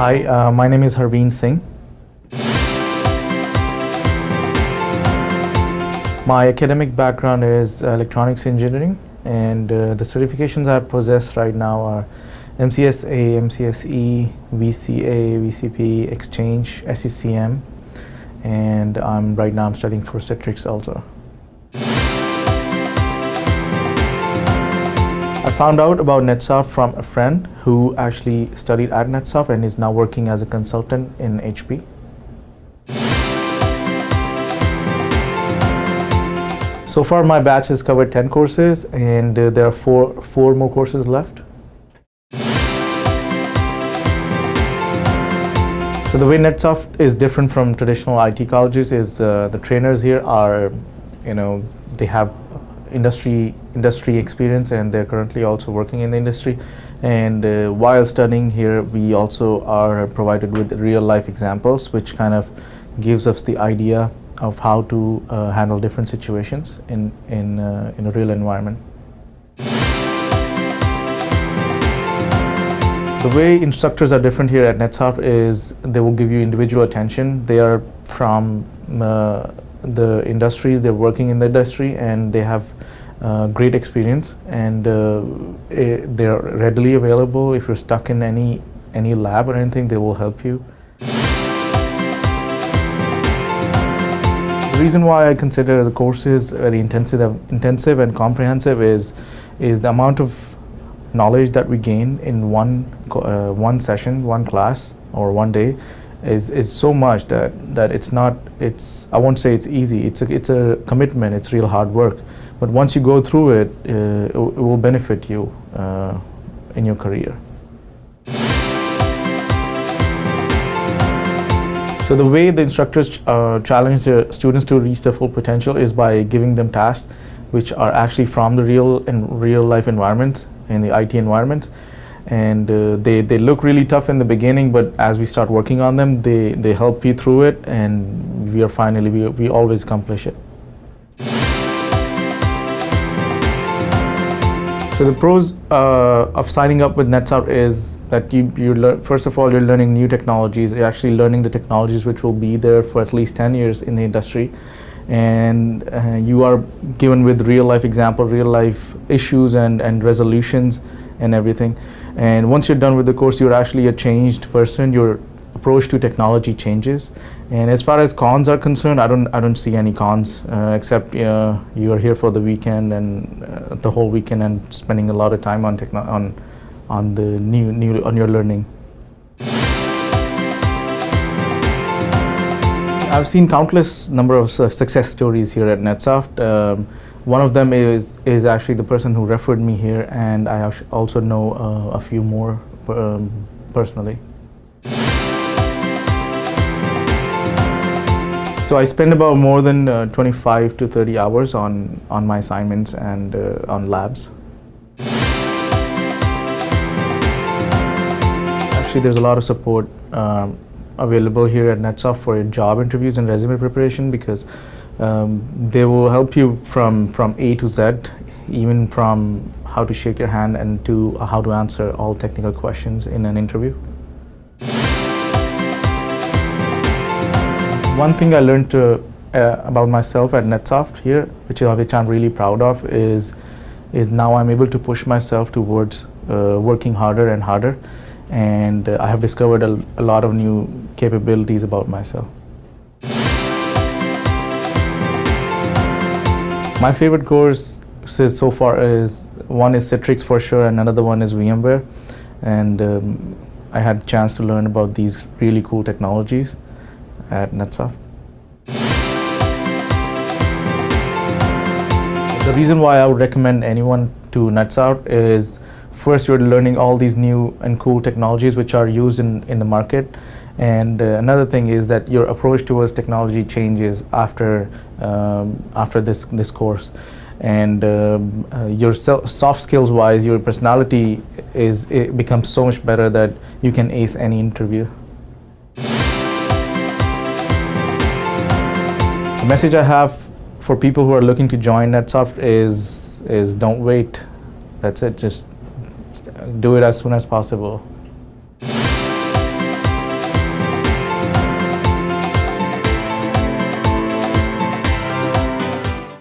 Hi, my name is Harveen Singh. My academic background is electronics engineering, and the certifications I possess right now are MCSA, MCSE, VCA, VCP, Exchange, SECM, and right now I'm studying for Citrix Ultra. I found out about NetSoft from a friend who actually studied at NetSoft and is now working as a consultant in HP. So far my batch has covered 10 courses, and there are four more courses left. So the way NetSoft is different from traditional IT colleges is the trainers here are, they have industry experience, and they're currently also working in the industry. And while studying here, we also are provided with real life examples, which kind of gives us the idea of how to handle different situations in a real environment. The way instructors are different here at NetSoft is they will give you individual attention. They are from the industries, they're working in the industry, and they have great experience, and they're readily available. If you're stuck in any lab or anything, they will help you. The reason why I consider the courses very intensive and comprehensive is the amount of knowledge that we gain in one session, one class, or one day is so much that I won't say it's easy. It's a commitment. It's real hard work. But once you go through it, it will benefit you in your career. So the way the instructors challenge their students to reach their full potential is by giving them tasks which are actually from the real life environments, in the IT environment. And they look really tough in the beginning, but as we start working on them, they help you through it, and we always accomplish it. So the pros of signing up with NetSoft is that first of all, you're learning new technologies. You're actually learning the technologies which will be there for at least 10 years in the industry. And you are given with real life example, real life issues and resolutions and everything. And once you're done with the course, you're actually a changed person. Your approach to technology changes. And as far as cons are concerned, I don't see any cons except you are here for the weekend and the whole weekend and spending a lot of time on your learning. I've seen countless number of success stories here at NetSoft. One of them is actually the person who referred me here, and I also know a few more personally. So I spend about more than 25 to 30 hours on my assignments and on labs. Actually, there's a lot of support available here at NetSoft for job interviews and resume preparation, because they will help you from A to Z, even from how to shake your hand and to how to answer all technical questions in an interview. One thing I learned about myself at NetSoft here, which I'm really proud of, is now I'm able to push myself towards working harder and harder, and I have discovered a lot of new capabilities about myself. My favorite courses so far one is Citrix for sure, and another one is VMware, and I had a chance to learn about these really cool technologies at NetSoft. The reason why I would recommend anyone to NetSoft is, first, you're learning all these new and cool technologies which are used in the market, and another thing is that your approach towards technology changes after this course, and your soft skills wise, your personality becomes so much better that you can ace any interview. The message I have for people who are looking to join NetSoft is don't wait. That's it. Just do it as soon as possible.